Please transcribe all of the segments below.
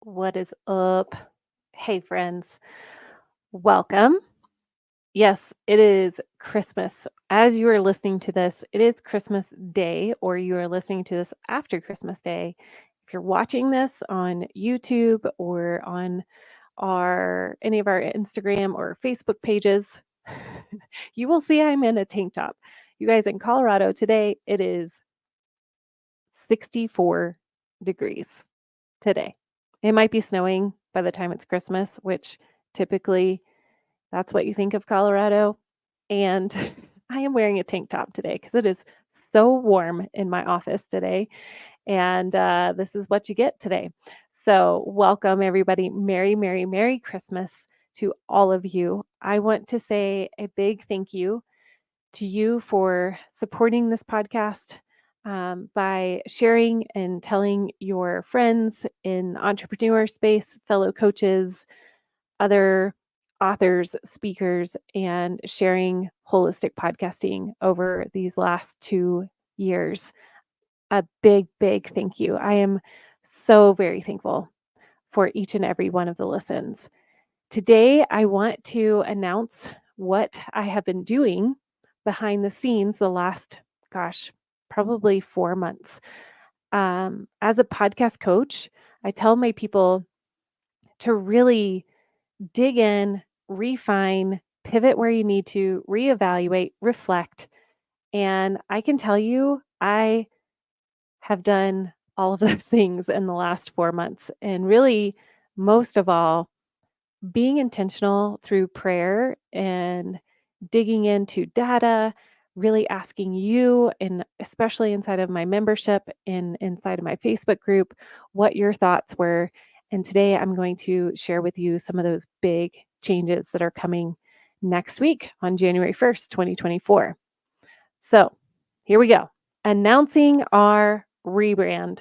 What is up? Hey, friends. Welcome. Yes, it is Christmas. As you are listening to this, it is Christmas Day, or you are listening to this after Christmas Day. If you're watching this on YouTube or on any of our Instagram or Facebook pages, you will see I'm in a tank top. You guys, in Colorado today, it is 64 degrees today. It might be snowing by the time it's Christmas, which typically that's what you think of Colorado. And I am wearing a tank top today because it is so warm in my office today. And this is what you get today. So, welcome everybody. Merry, Merry, Merry Christmas to all of you. I want to say a big thank you to you for supporting this podcast by sharing and telling your friends in the entrepreneur space, fellow coaches, other authors, speakers, and sharing holistic podcasting over these last 2 years. A big, big thank you. I am so very thankful for each and every one of the listens. Today, I want to announce what I have been doing behind the scenes the last, probably 4 months. As a podcast coach, I tell my people to really dig in, refine, pivot where you need to, reevaluate, reflect. And I can tell you, I have done all of those things in the last 4 months. And really, most of all, being intentional through prayer and digging into data, really asking you, and especially inside of my membership and inside of my Facebook group, what your thoughts were. And today I'm going to share with you some of those big changes that are coming next week on January 1st, 2024. So here we go. Announcing our rebrand.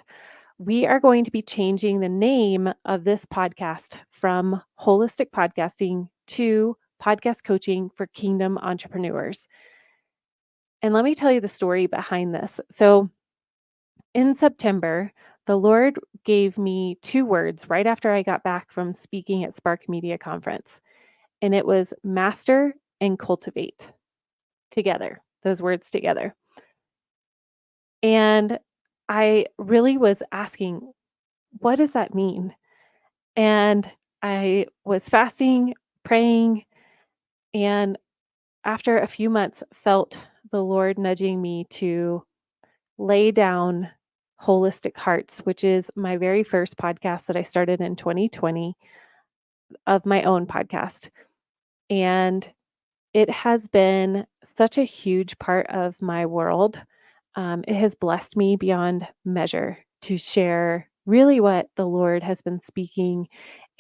We are going to be changing the name of this podcast from Wholistic Podcasting to Podcast Coaching for Kingdom Entrepreneurs. And let me tell you the story behind this. So in September, the Lord gave me 2 words right after I got back from speaking at Spark Media Conference. And it was master and cultivate together, those words together. And I really was asking, what does that mean? And I was fasting, praying, and after a few months, felt the Lord nudging me to lay down Holistic Hearts, which is my very first podcast that I started in 2020 of my own podcast. And it has been such a huge part of my world. It has blessed me beyond measure to share really what the Lord has been speaking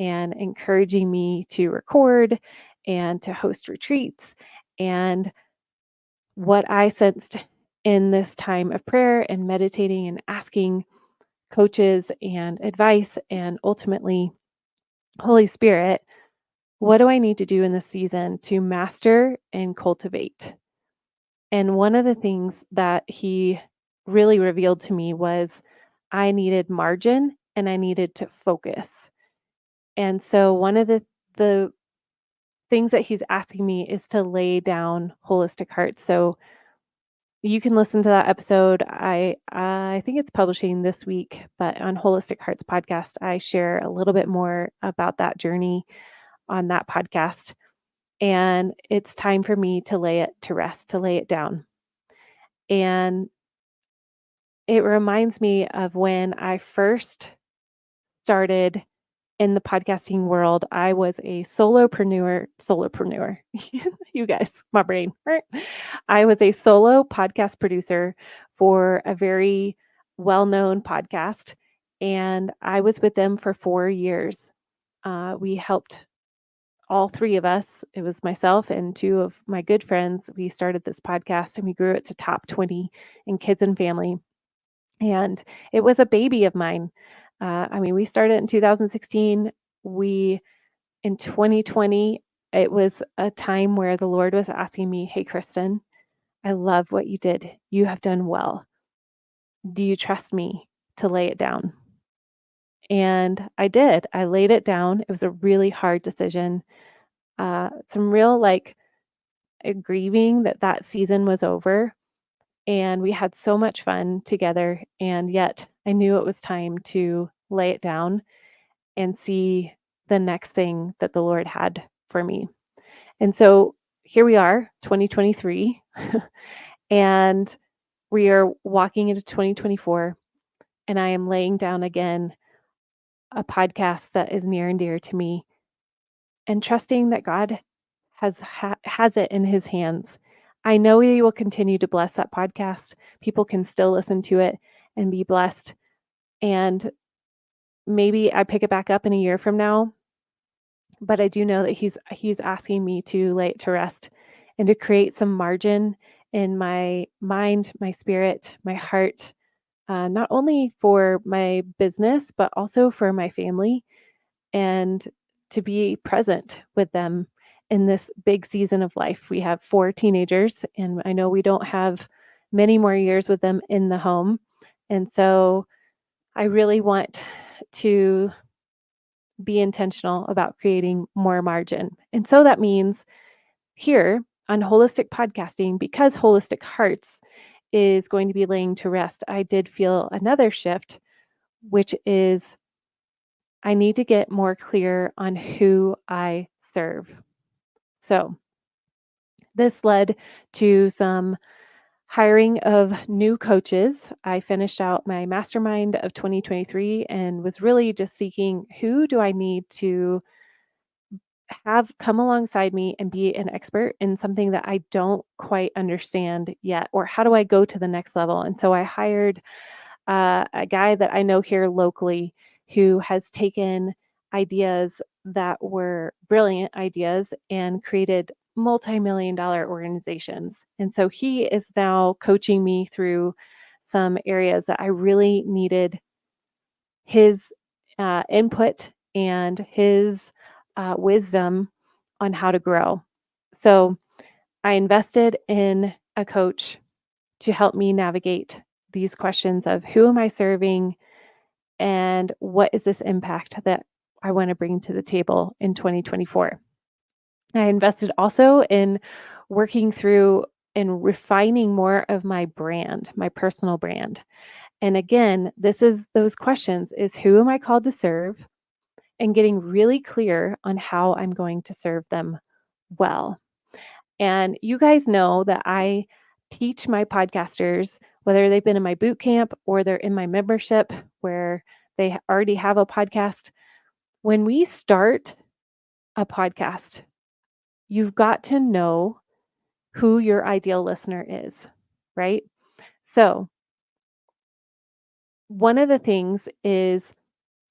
and encouraging me to record and to host retreats. And what I sensed in this time of prayer and meditating and asking coaches and advice, and ultimately, Holy Spirit, what do I need to do in this season to master and cultivate? And one of the things that He really revealed to me was I needed margin and I needed to focus. And so one of the things that He's asking me is to lay down Holistic Hearts. So you can listen to that episode. I think it's publishing this week, but on Holistic Hearts podcast, I share a little bit more about that journey on that podcast. And it's time for me to lay it to rest, to lay it down. And it reminds me of when I first started in the podcasting world. I was a solopreneur. You guys, my brain. Right? I was a solo podcast producer for a very well-known podcast, and I was with them for 4 years. We helped all 3 of us. It was myself and 2 of my good friends. We started this podcast and we grew it to top 20 in kids and family. And it was a baby of mine. We started in 2016. In 2020, it was a time where the Lord was asking me, hey, Kristen, I love what you did. You have done well. Do you trust me to lay it down? And I did. I laid it down. It was a really hard decision. Some real grieving that that season was over. And we had so much fun together. And yet I knew it was time to lay it down and see the next thing that the Lord had for me. And so here we are, 2023, and we are walking into 2024. And I am laying down again a podcast that is near and dear to me and trusting that God has it in his hands. I know he will continue to bless that podcast. People can still listen to it and be blessed. And maybe I pick it back up in a year from now, but I do know that he's asking me to lay it to rest and to create some margin in my mind, my spirit, my heart, not only for my business, but also for my family, and to be present with them in this big season of life. We have 4 teenagers, and I know we don't have many more years with them in the home. And so I really want to be intentional about creating more margin. And so that means here on Holistic Podcasting, because Holistic Hearts is going to be laying to rest, I did feel another shift, which is I need to get more clear on who I serve. So this led to some hiring of new coaches. I finished out my mastermind of 2023 and was really just seeking who do I need to have come alongside me and be an expert in something that I don't quite understand yet, or how do I go to the next level? And so I hired a guy that I know here locally who has taken ideas that were brilliant ideas and created multi-million dollar organizations. And so he is now coaching me through some areas that I really needed his input and his wisdom on how to grow. So I invested in a coach to help me navigate these questions of who am I serving and what is this impact that I want to bring to the table in 2024. I invested also in working through and refining more of my brand, my personal brand. And again, this is those questions is who am I called to serve and getting really clear on how I'm going to serve them well. And you guys know that I teach my podcasters, whether they've been in my boot camp or they're in my membership where they already have a podcast. When we start a podcast, you've got to know who your ideal listener is, right? So, one of the things is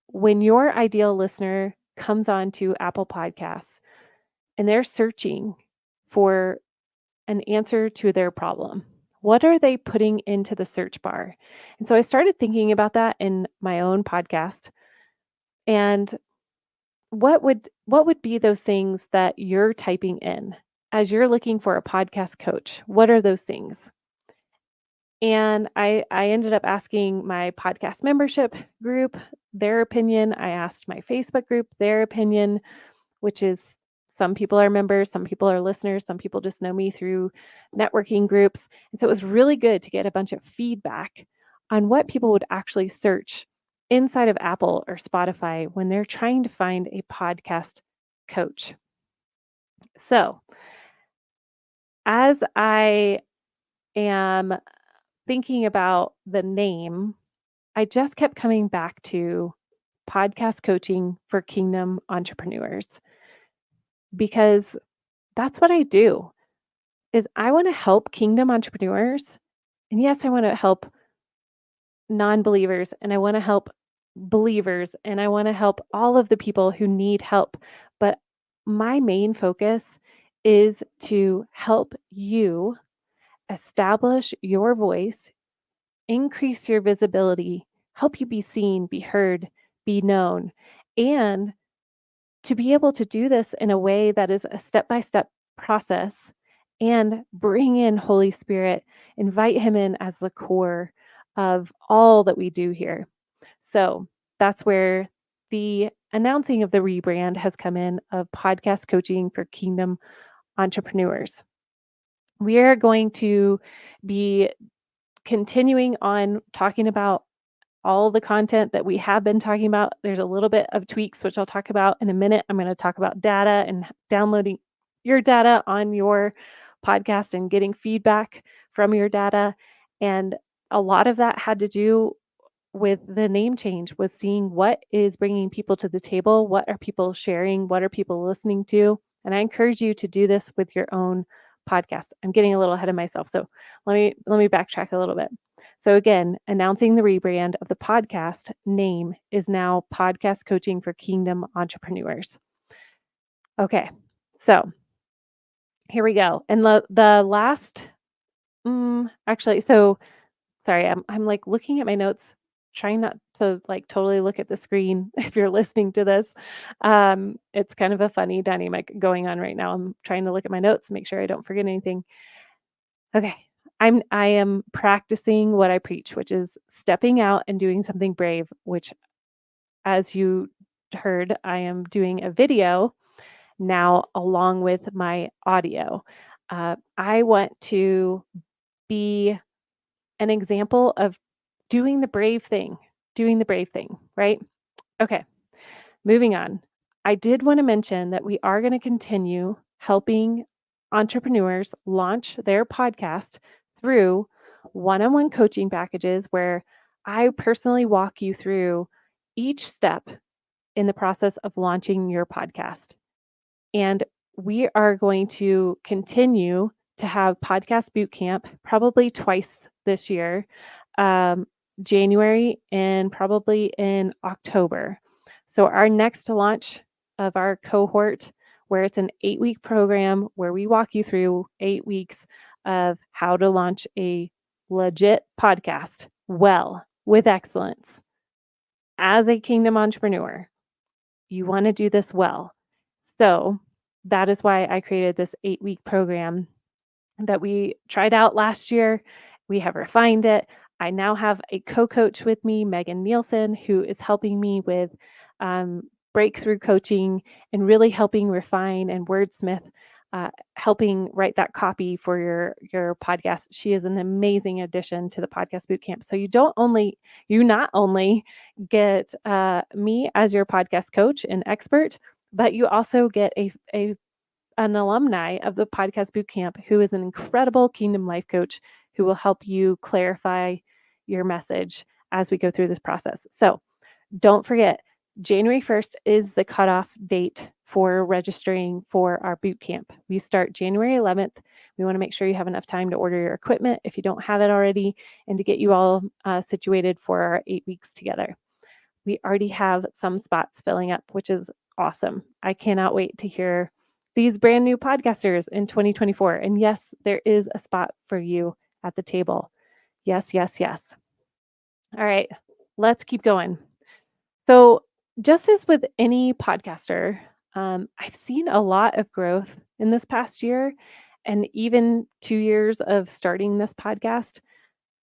when your ideal listener comes on to Apple Podcasts and they're searching for an answer to their problem, what are they putting into the search bar? And so I started thinking about that in my own podcast. And what would be those things that you're typing in as you're looking for a podcast coach? What are those things? And I ended up asking my podcast membership group their opinion. I asked my Facebook group their opinion, which is some people are members, some people are listeners, some people just know me through networking groups. And so it was really good to get a bunch of feedback on what people would actually search inside of Apple or Spotify when they're trying to find a podcast coach. So, as I am thinking about the name, I just kept coming back to podcast coaching for kingdom entrepreneurs because that's what I do. Is I want to help kingdom entrepreneurs. And yes, I want to help non-believers and I want to help believers and I want to help all of the people who need help. But my main focus is to help you establish your voice, increase your visibility, help you be seen, be heard, be known, and to be able to do this in a way that is a step-by-step process and bring in Holy Spirit, invite him in as the core of all that we do here. So that's where the announcing of the rebrand has come in of podcast coaching for kingdom entrepreneurs. We are going to be continuing on talking about all the content that we have been talking about. There's a little bit of tweaks, which I'll talk about in a minute. I'm going to talk about data and downloading your data on your podcast and getting feedback from your data. And a lot of that had to do with the name change, was seeing what is bringing people to the table, what are people sharing, what are people listening to. And I encourage you to do this with your own podcast. I'm getting a little ahead of myself, so let me backtrack a little bit. So again, announcing the rebrand of the podcast name is now Podcast Coaching for Kingdom Entrepreneurs. Okay, so here we go. And the last, actually, so sorry, I'm like looking at my notes, trying not to like totally look at the screen if you're listening to this. It's kind of a funny dynamic going on right now. I'm trying to look at my notes, make sure I don't forget anything. Okay. I am practicing what I preach, which is stepping out and doing something brave, which, as you heard, I am doing a video now along with my audio. I want to be an example of doing the brave thing, right? Okay, moving on. I did want to mention that we are going to continue helping entrepreneurs launch their podcast through one-on-one coaching packages where I personally walk you through each step in the process of launching your podcast. And we are going to continue to have podcast boot camp probably twice this year, January and probably in October. So our next launch of our cohort, where it's an 8-week program where we walk you through 8 weeks of how to launch a legit podcast well, with excellence. As a kingdom entrepreneur, you want to do this well. So that is why I created this 8-week program that we tried out last year. We have refined it. I now have a co-coach with me, Megan Nielsen, who is helping me with breakthrough coaching and really helping refine and wordsmith, helping write that copy for your podcast. She is an amazing addition to the podcast bootcamp. So you not only get me as your podcast coach and expert, but you also get an alumni of the podcast bootcamp who is an incredible kingdom life coach who will help you clarify your message as we go through this process. So don't forget, January 1st is the cutoff date for registering for our bootcamp. We start January 11th. We want to make sure you have enough time to order your equipment if you don't have it already, and to get you all situated for our 8 weeks together. We already have some spots filling up, which is awesome. I cannot wait to hear these brand new podcasters in 2024. And yes, there is a spot for you at the table. Yes, yes, yes. All right, let's keep going. So just as with any podcaster, I've seen a lot of growth in this past year and even 2 years of starting this podcast.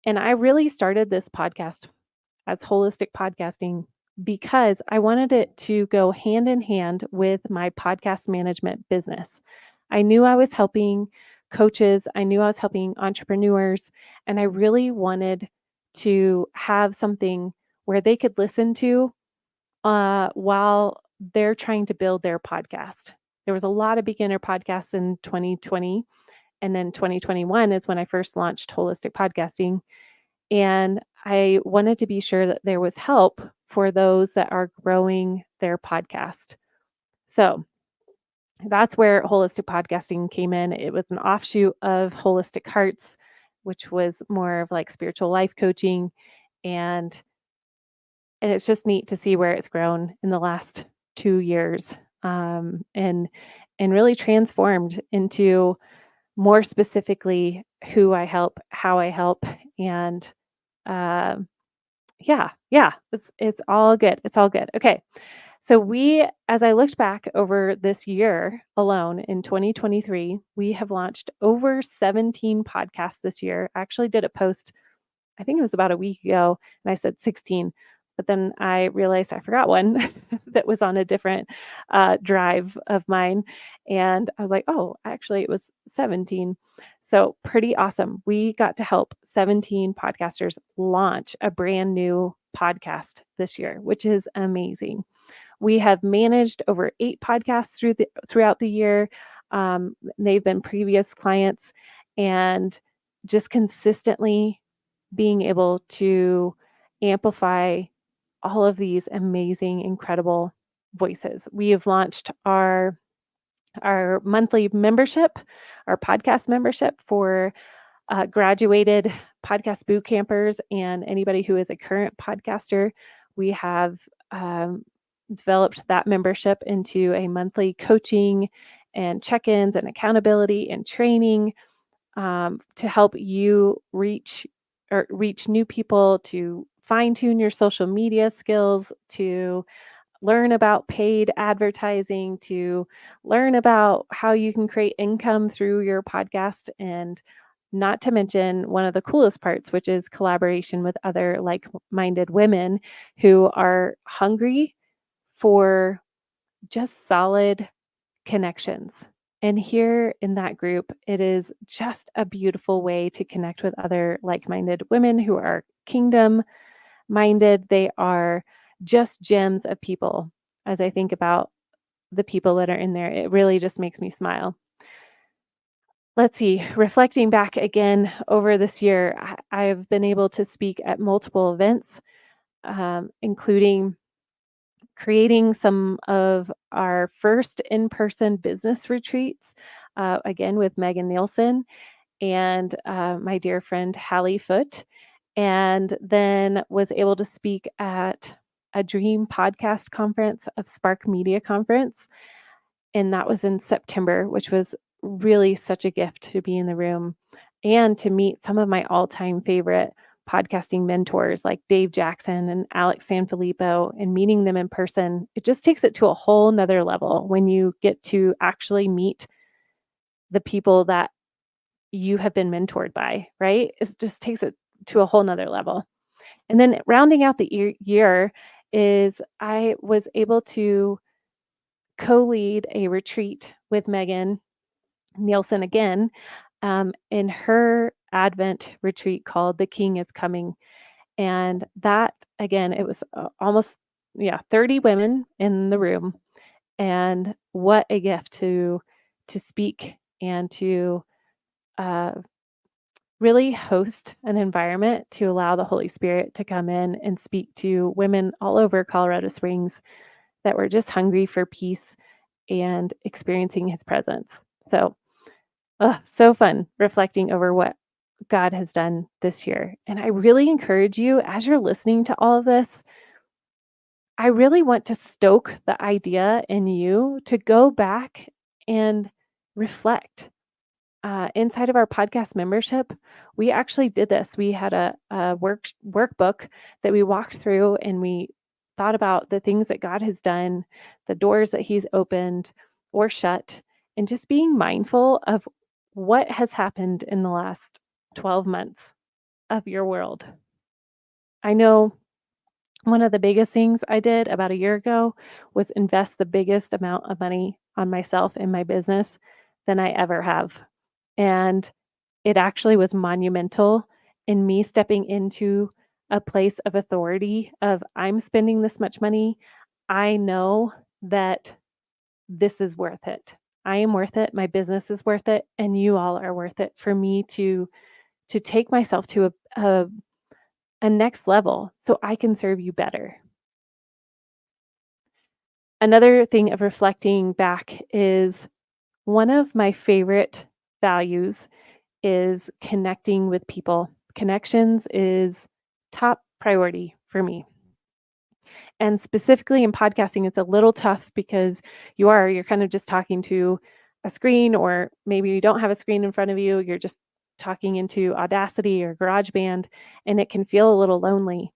And I really started this podcast as Wholistic Podcasting because I wanted it to go hand in hand with my podcast management business. I knew I was helping coaches, I knew I was helping entrepreneurs, and I really wanted to have something where they could listen to while they're trying to build their podcast. There was a lot of beginner podcasts in 2020, and then 2021 is when I first launched Wholistic Podcasting. And I wanted to be sure that there was help for those that are growing their podcast. So that's where Holistic Podcasting came in. It was an offshoot of Holistic Hearts, which was more of like spiritual life coaching. And it's just neat to see where it's grown in the last 2 years, and really transformed into more specifically who I help, how I help, and it's all good. It's all good. Okay. So as I looked back over this year alone in 2023, we have launched over 17 podcasts this year. I actually did a post, I think it was about a week ago, and I said 16, but then I realized I forgot one that was on a different drive of mine. And I was like, oh, actually, it was 17. So pretty awesome. We got to help 17 podcasters launch a brand new podcast this year, which is amazing. We have managed over 8 podcasts throughout the year. They've been previous clients, and just consistently being able to amplify all of these amazing, incredible voices. We have launched our monthly membership, our podcast membership for graduated podcast boot campers and anybody who is a current podcaster. We have developed that membership into a monthly coaching and check-ins and accountability and training to help you reach new people, to fine-tune your social media skills, to learn about paid advertising, to learn about how you can create income through your podcast, and not to mention one of the coolest parts, which is collaboration with other like-minded women who are hungry for just solid connections. And here in that group, it is just a beautiful way to connect with other like-minded women who are kingdom minded. They are just gems of people. As I think about the people that are in there, it really just makes me smile. Let's see, reflecting back again over this year, I've been able to speak at multiple events, including creating some of our first in-person business retreats, again with Megan Nielsen and my dear friend Hallie Foote, and then was able to speak at a Dream Podcast Conference of Spark Media Conference, and that was in September, which was really such a gift to be in the room and to meet some of my all-time favorite podcasting mentors like Dave Jackson and Alex Sanfilippo, and meeting them in person. It just takes it to a whole nother level when you get to actually meet the people that you have been mentored by, right? It just takes it to a whole nother level. And then rounding out the year is I was able to co-lead a retreat with Megan Nielsen again in her Advent retreat called The King is Coming. And that, again, it was almost 30 women in the room. And what a gift to speak and to really host an environment to allow the Holy Spirit to come in and speak to women all over Colorado Springs that were just hungry for peace and experiencing his presence. So, so fun reflecting over what God has done this year. And I really encourage you, as you're listening to all of this, I really want to stoke the idea in you to go back and reflect. Inside of our podcast membership, we actually did this. We had a workbook that we walked through, and we thought about the things that God has done, the doors that he's opened or shut, and just being mindful of what has happened in the last 12 months of your world. I know one of the biggest things I did about a year ago was invest the biggest amount of money on myself in my business than I ever have. And it actually was monumental in me stepping into a place of authority of, I'm spending this much money. I know that this is worth it. I am worth it. My business is worth it. And you all are worth it for me to take myself to a next level so I can serve you better. Another thing of reflecting back is one of my favorite values is connecting with people. Connections is top priority for me. And specifically in podcasting, it's a little tough because you're kind of just talking to a screen, or maybe you don't have a screen in front of you. You're just talking into Audacity or GarageBand, and it can feel a little lonely.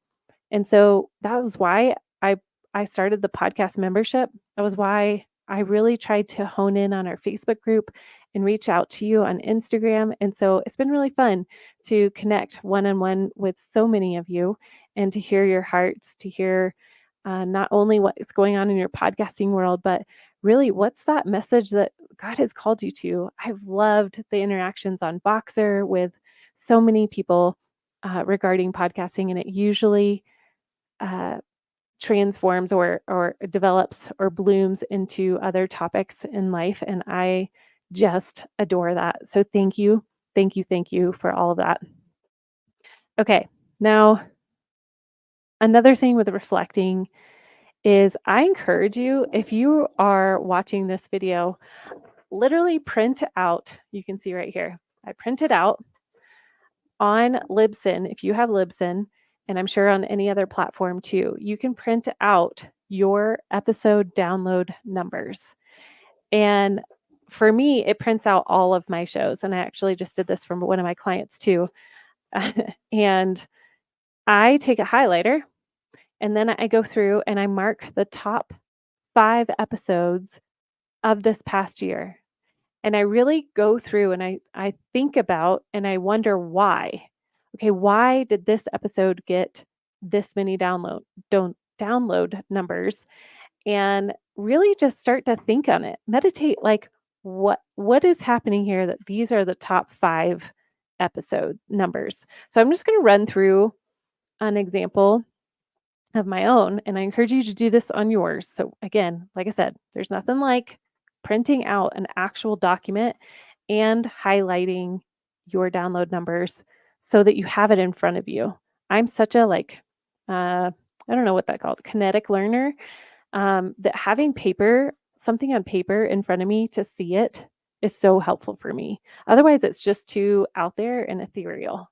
And so that was why I started the podcast membership. That was why I really tried to hone in on our Facebook group and reach out to you on Instagram. And so it's been really fun to connect one on one with so many of you and to hear your hearts, to hear not only what is going on in your podcasting world, but really what's that message that God has called you to. I've loved the interactions on Boxer with so many people regarding podcasting, and it usually uh, transforms or develops or blooms into other topics in life. And I just adore that. So thank you. Thank you. Thank you for all of that. Okay. Now, another thing with reflecting is I encourage you, if you are watching this video, literally print out, you can see right here, I printed out on Libsyn. If you have Libsyn, and I'm sure on any other platform too, you can print out your episode download numbers. And for me, it prints out all of my shows. And I actually just did this for one of my clients too. And I take a highlighter and then I go through and I mark the top 5 episodes of this past year. And I really go through and I think about and I wonder why. Okay, why did this episode get this many download numbers? And really just start to think on it. Meditate like what is happening here that these are the top 5 episode numbers. So I'm just going to run through an example of my own, and I encourage you to do this on yours. So again, like I said, there's nothing like printing out an actual document and highlighting your download numbers so that you have it in front of you. I'm such a I don't know what that called, kinetic learner, that having something on paper in front of me to see it is so helpful for me. Otherwise, it's just too out there and ethereal.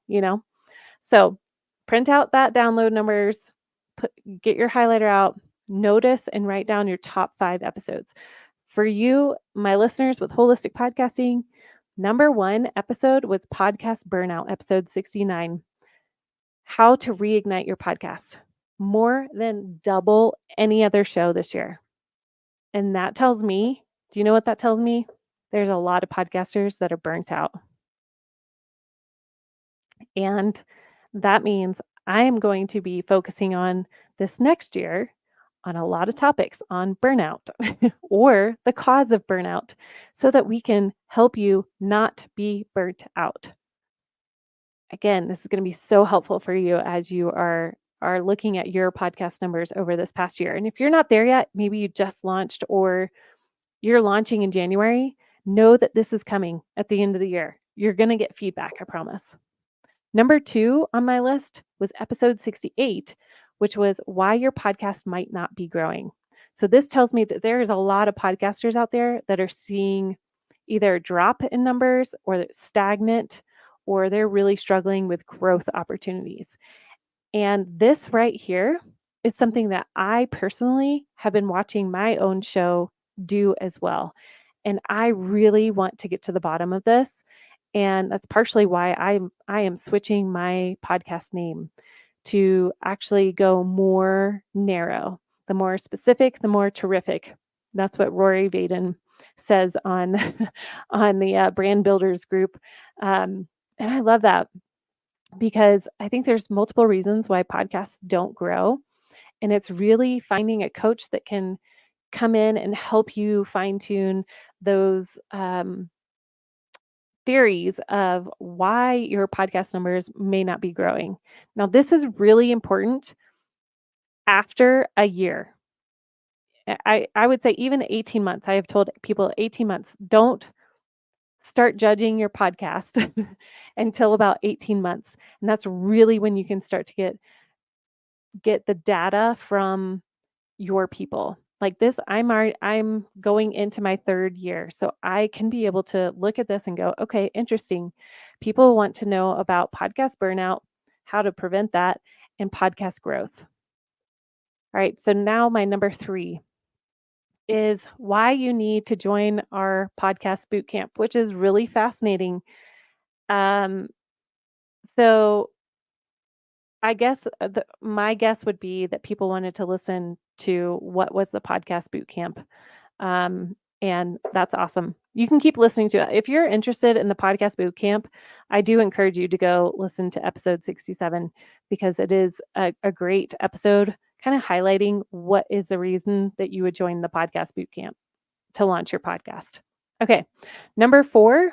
So print out that download numbers, get your highlighter out, notice and write down your top 5 episodes. For you, my listeners with Wholistic Podcasting, number 1 episode was Podcast Burnout, episode 69. How to reignite your podcast. More than double any other show this year. And that tells me, do you know what that tells me? There's a lot of podcasters that are burnt out. And that means I am going to be focusing on this next year on a lot of topics on burnout or the cause of burnout so that we can help you not be burnt out. Again, this is going to be so helpful for you as you are looking at your podcast numbers over this past year. And if you're not there yet, maybe you just launched or you're launching in January, know that this is coming at the end of the year. You're going to get feedback, I promise. Number 2 on my list was episode 68, which was why your podcast might not be growing. So this tells me that there is a lot of podcasters out there that are seeing either a drop in numbers or it's stagnant, or they're really struggling with growth opportunities. And this right here is something that I personally have been watching my own show do as well. And I really want to get to the bottom of this. And that's partially why I am switching my podcast name to actually go more narrow. The more specific, the more terrific. That's what Rory Vaden says on on the Brand Builders group. And I love that because I think there's multiple reasons why podcasts don't grow. And it's really finding a coach that can come in and help you fine tune those theories of why your podcast numbers may not be growing. Now, this is really important after a year. I would say even 18 months. I have told people 18 months, don't start judging your podcast until about 18 months. And that's really when you can start to get the data from your people. Like this, I'm going into my 3rd year. So I can be able to look at this and go, okay, interesting. People want to know about podcast burnout, how to prevent that, and podcast growth. All right. So now my number 3 is why you need to join our podcast boot camp, which is really fascinating. So I guess my guess would be that people wanted to listen to what was the podcast boot camp. And that's awesome. You can keep listening to it. If you're interested in the podcast boot camp, I do encourage you to go listen to episode 67 because it is a great episode, kind of highlighting what is the reason that you would join the podcast boot camp to launch your podcast. Okay, number 4,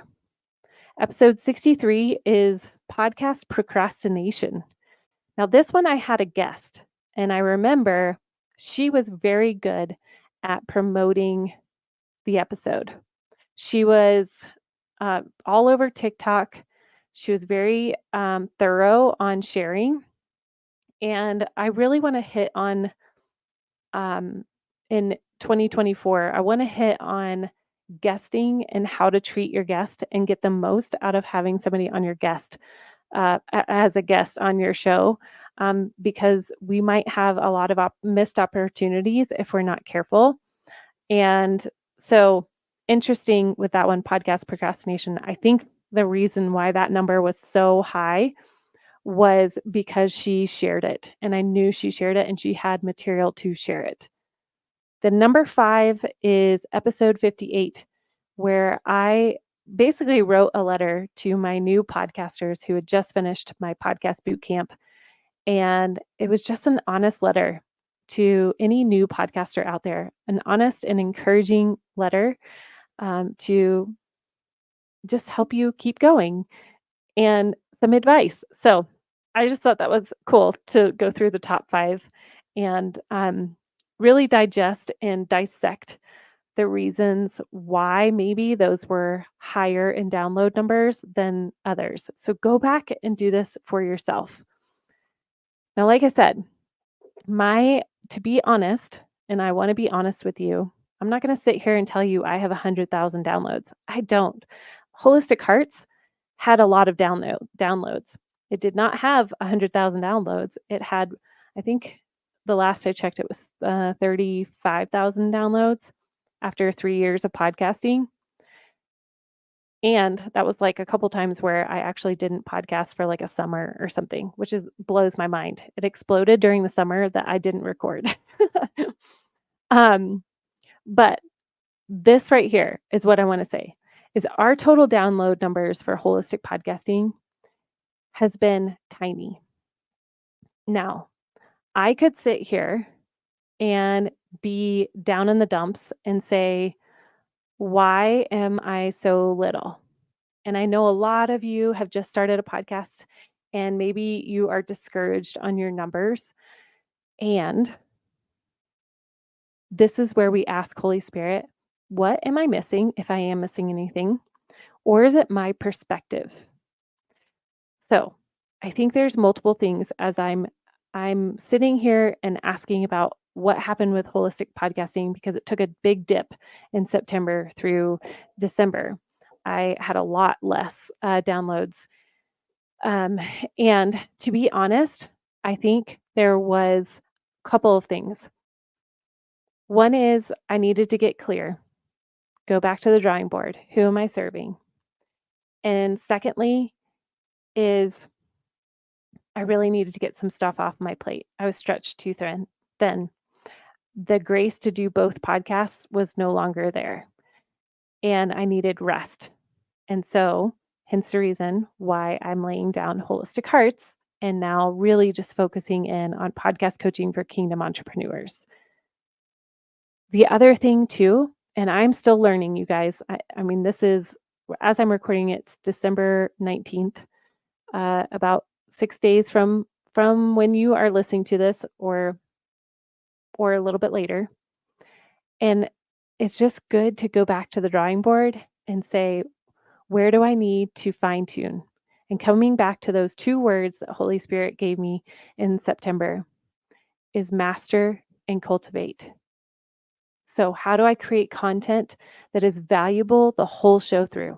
episode 63 is podcast procrastination. Now, this one I had a guest, and I remember she was very good at promoting the episode. She was all over TikTok. She was very thorough on sharing. And I really want to hit on in 2024, I want to hit on guesting and how to treat your guest and get the most out of having somebody on your guest as a guest on your show. Because we might have a lot of missed opportunities if we're not careful. And so interesting with that one, podcast procrastination. I think the reason why that number was so high was because she shared it. And I knew she shared it and she had material to share it. The number 5 is episode 58, where I basically wrote a letter to my new podcasters who had just finished my podcast boot camp. And it was just an honest letter to any new podcaster out there, an honest and encouraging letter to just help you keep going and some advice. So I just thought that was cool to go through the top 5 and really digest and dissect the reasons why maybe those were higher in download numbers than others. So go back and do this for yourself. Now, like I said, to be honest, and I want to be honest with you, I'm not going to sit here and tell you I have 100,000 downloads. I don't. Holistic Hearts had a lot of downloads. It did not have 100,000 downloads. It had, I think the last I checked, it was 35,000 downloads after 3 years of podcasting. And that was like a couple times where I actually didn't podcast for like a summer or something, which blows my mind. It exploded during the summer that I didn't record. But this right here is what I want to say is our total download numbers for Holistic Podcasting has been tiny. Now, I could sit here and be down in the dumps and say, why am I so little? And I know a lot of you have just started a podcast and maybe you are discouraged on your numbers. And this is where we ask Holy Spirit, what am I missing if I am missing anything? Or is it my perspective? So I think there's multiple things as I'm sitting here and asking about what happened with Holistic Podcasting because it took a big dip in September through December. I had a lot less downloads. And to be honest, I think there was a couple of things. One is I needed to get clear, go back to the drawing board. Who am I serving? And secondly is I really needed to get some stuff off my plate. I was stretched too thin. The grace to do both podcasts was no longer there. And I needed rest. And so, hence the reason why I'm laying down Holistic Hearts and now really just focusing in on podcast coaching for kingdom entrepreneurs. The other thing too, and I'm still learning, you guys. I mean, this is, as I'm recording it, it's December 19th, about 6 days from when you are listening to this or a little bit later. And it's just good to go back to the drawing board and say, where do I need to fine tune? And coming back to those 2 words that Holy Spirit gave me in September is master and cultivate. So how do I create content that is valuable the whole show through?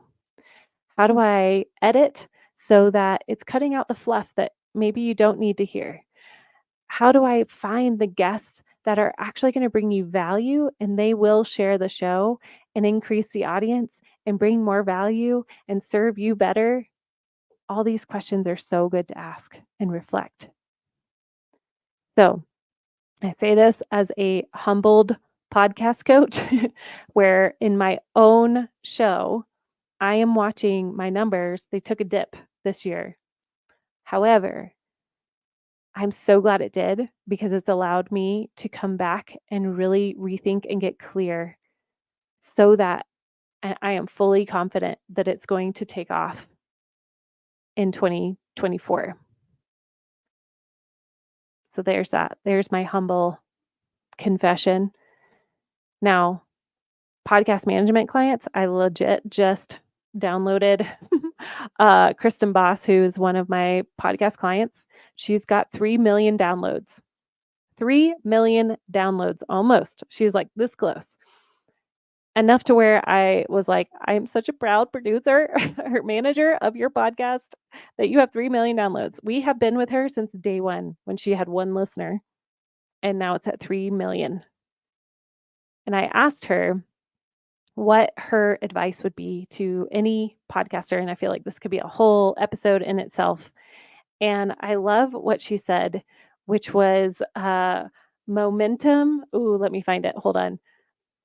How do I edit so that it's cutting out the fluff that maybe you don't need to hear? How do I find the guests that are actually going to bring you value and they will share the show and increase the audience and bring more value and serve you better? All these questions are so good to ask and reflect. So I say this as a humbled podcast coach where in my own show, I am watching my numbers. They took a dip this year. However, I'm so glad it did because it's allowed me to come back and really rethink and get clear so that I am fully confident that it's going to take off in 2024. So there's that. There's my humble confession. Now, podcast management clients, I legit just downloaded Kristen Boss, who's one of my podcast clients. She's got 3 million downloads. 3 million downloads almost. She's like this close. Enough to where I was like, I'm such a proud producer or manager of your podcast that you have 3 million downloads. We have been with her since day one when she had 1 listener, and now it's at 3 million. And I asked her what her advice would be to any podcaster. And I feel like this could be a whole episode in itself. And I love what she said, which was momentum. Ooh, let me find it. Hold on.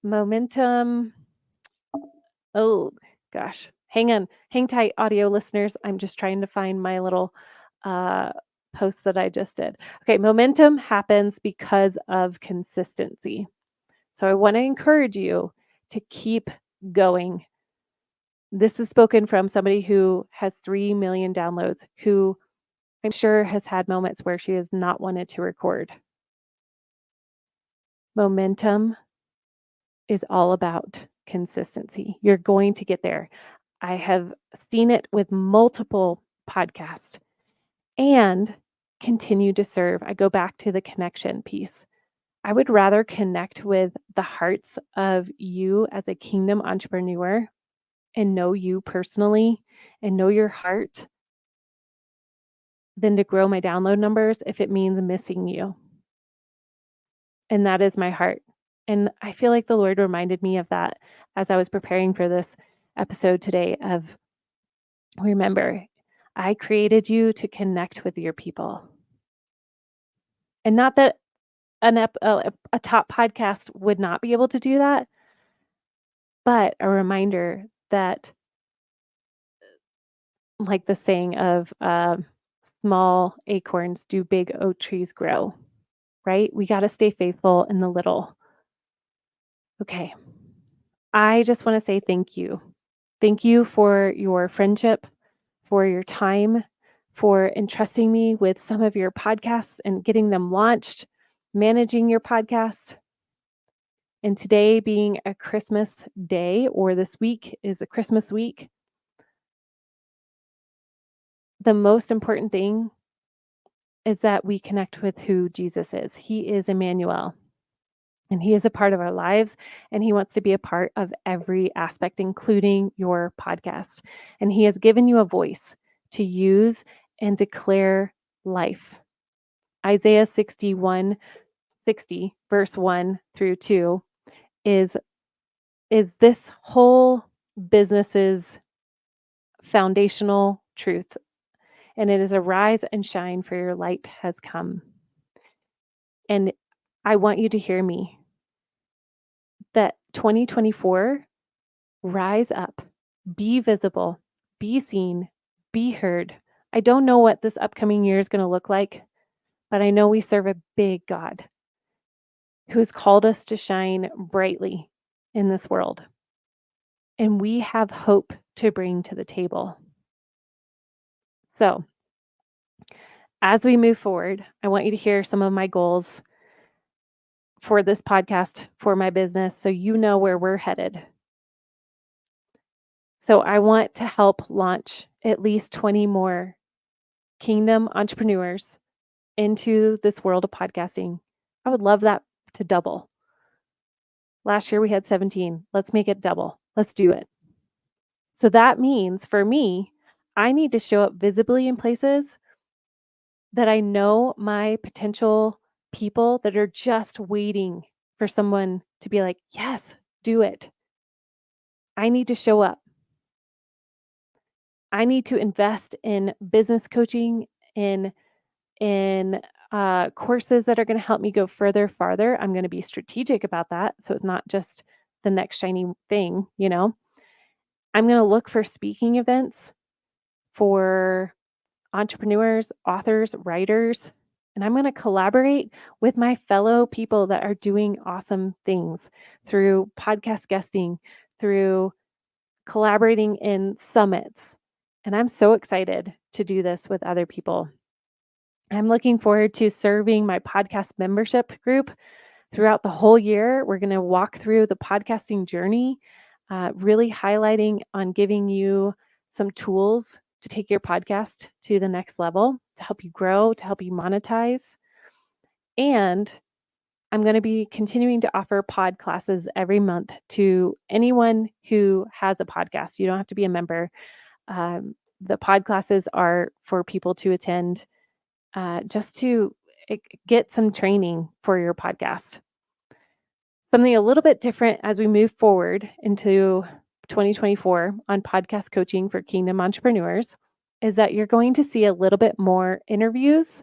Momentum. Oh, gosh. Hang on. Hang tight, audio listeners. I'm just trying to find my little post that I just did. Okay. Momentum happens because of consistency. So I want to encourage you to keep going. This is spoken from somebody who has 3 million downloads, who I'm sure has had moments where she has not wanted to record. Momentum is all about consistency. You're going to get there. I have seen it with multiple podcasts and continue to serve. I go back to the connection piece. I would rather connect with the hearts of you as a kingdom entrepreneur and know you personally and know your heart than to grow my download numbers if it means missing you. And that is my heart. And I feel like the Lord reminded me of that as I was preparing for this episode today of remember, I created you to connect with your people. And not that a top podcast would not be able to do that, but a reminder that, like the saying of small acorns do big oak trees grow, right? We got to stay faithful in the little. Okay. I just want to say thank you. Thank you for your friendship, for your time, for entrusting me with some of your podcasts and getting them launched, managing your podcast. And today being a Christmas day, or this week is a Christmas week, the most important thing is that we connect with who Jesus is. He is Emmanuel. And he is a part of our lives, and he wants to be a part of every aspect, including your podcast. And he has given you a voice to use and declare life. Isaiah 60, verse 1 through 2 is this whole business's foundational truth. And it is arise and shine, for your light has come. And I want you to hear me. That 2024, rise up, be visible, be seen, be heard. I don't know what this upcoming year is going to look like, but I know we serve a big God who has called us to shine brightly in this world. And we have hope to bring to the table. So, as we move forward, I want you to hear some of my goals for this podcast, for my business, so you know where we're headed. So I want to help launch at least 20 more kingdom entrepreneurs into this world of podcasting. I would love that to double. Last year we had 17. Let's make it double. Let's do it. So that means for me, I need to show up visibly in places that I know my potential people that are just waiting for someone to be like, yes, do it. I need to show up. I need to invest in business coaching, in courses that are going to help me go further, farther. I'm going to be strategic about that. So it's not just the next shiny thing, I'm going to look for speaking events for entrepreneurs, authors, writers, and I'm going to collaborate with my fellow people that are doing awesome things through podcast guesting, through collaborating in summits. And I'm so excited to do this with other people. I'm looking forward to serving my podcast membership group throughout the whole year. We're going to walk through the podcasting journey, really highlighting on giving you some tools to take your podcast to the next level, to help you grow, to help you monetize. And I'm going to be continuing to offer pod classes every month to anyone who has a podcast. You don't have to be a member. The pod classes are for people to attend just to get some training for your podcast. Something a little bit different as we move forward into 2024 on podcast coaching for Kingdom entrepreneurs is that you're going to see a little bit more interviews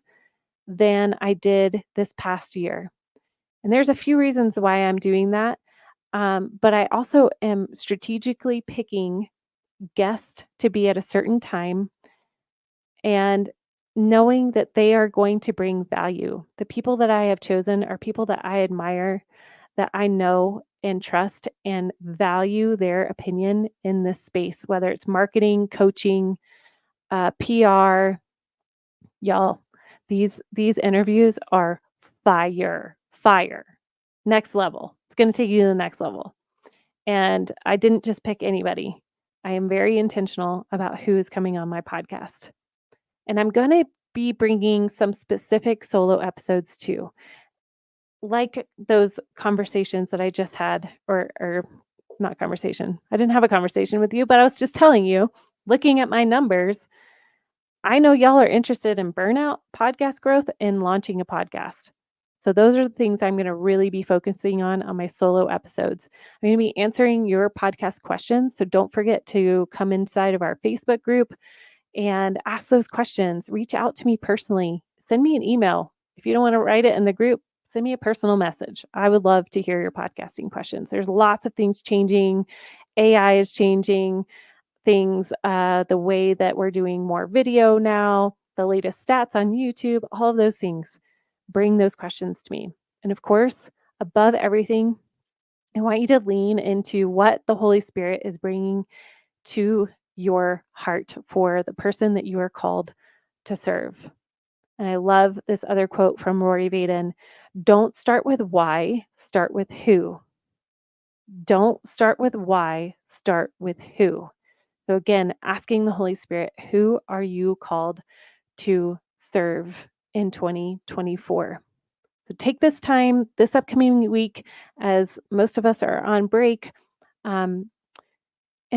than I did this past year. And there's a few reasons why I'm doing that. But I also am strategically picking guests to be at a certain time and knowing that they are going to bring value. The people that I have chosen are people that I admire, that I know and trust and value their opinion in this space, whether it's marketing, coaching, PR. Y'all, these interviews are fire, next level. It's going to take you to the next level. And I didn't just pick anybody. I am very intentional about who is coming on my podcast. And I'm going to be bringing some specific solo episodes too. Like those conversations that I just had, or not conversation. I didn't have a conversation with you, but I was just telling you, looking at my numbers, I know y'all are interested in burnout, podcast growth, and launching a podcast. So those are the things I'm going to really be focusing on my solo episodes. I'm going to be answering your podcast questions. So don't forget to come inside of our Facebook group and ask those questions. Reach out to me personally. Send me an email. If you don't want to write it in the group, send me a personal message. I would love to hear your podcasting questions. There's lots of things changing. AI is changing things, the way that we're doing more video now, the latest stats on YouTube, all of those things. Bring those questions to me. And of course, above everything, I want you to lean into what the Holy Spirit is bringing to your heart for the person that you are called to serve. And I love this other quote from Rory Vaden. Don't start with why, start with who. Don't start with why, start with who. So again, asking the Holy Spirit, who are you called to serve in 2024? So take this time, this upcoming week, as most of us are on break, and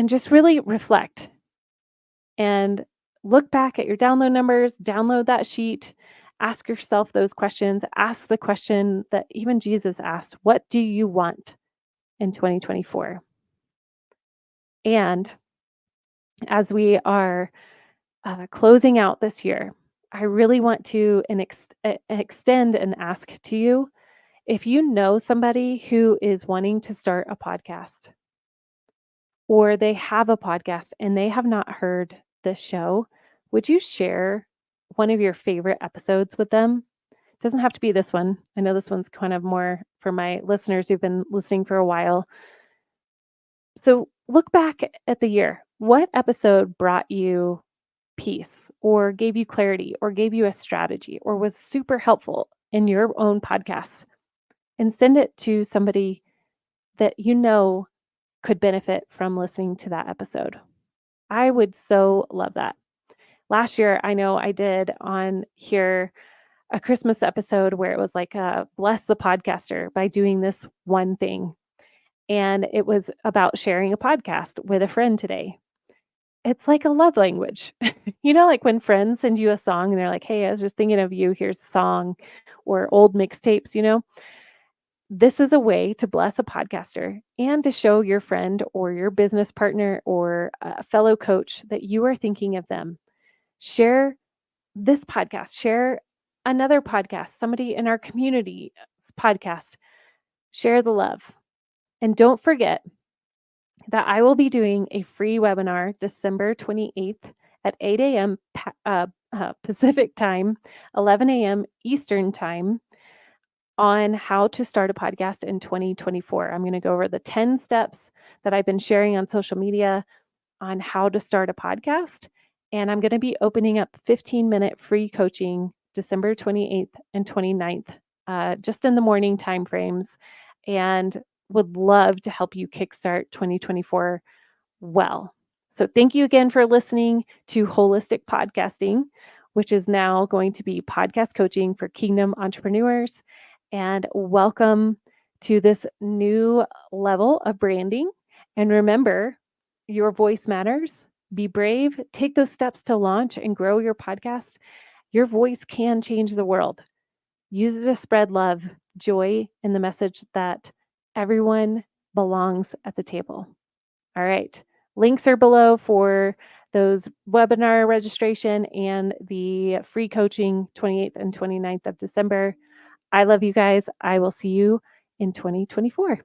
just really reflect and look back at your download numbers, download that sheet, ask yourself those questions, ask the question that even Jesus asked, what do you want in 2024? And as we are closing out this year, I really want to extend and ask to you, if you know somebody who is wanting to start a podcast, or they have a podcast and they have not heard this show, would you share one of your favorite episodes with them? It doesn't have to be this one. I know this one's kind of more for my listeners who've been listening for a while. So look back at the year. What episode brought you peace or gave you clarity or gave you a strategy or was super helpful in your own podcast? And send it to somebody that you know could benefit from listening to that episode. I would so love that. Last year, I know I did on here a Christmas episode where it was like, bless the podcaster by doing this one thing. And it was about sharing a podcast with a friend today. It's like a love language. Like when friends send you a song and they're like, hey, I was just thinking of you. Here's a song, or old mixtapes. This is a way to bless a podcaster and to show your friend or your business partner or a fellow coach that you are thinking of them. Share this podcast, share another podcast, somebody in our community podcast. Share the love. And don't forget that I will be doing a free webinar December 28th at 8 a.m. Pacific time, 11 a.m. Eastern time on how to start a podcast in 2024. I'm going to go over the 10 steps that I've been sharing on social media on how to start a podcast. And I'm going to be opening up 15-minute free coaching December 28th and 29th, just in the morning time frames, and would love to help you kickstart 2024 well. So thank you again for listening to Wholistic Podcasting, which is now going to be podcast coaching for Kingdom entrepreneurs. And welcome to this new level of branding. And remember, your voice matters. Be brave. Take those steps to launch and grow your podcast. Your voice can change the world. Use it to spread love, joy, and the message that everyone belongs at the table. All right. Links are below for those webinar registration and the free coaching 28th and 29th of December. I love you guys. I will see you in 2024.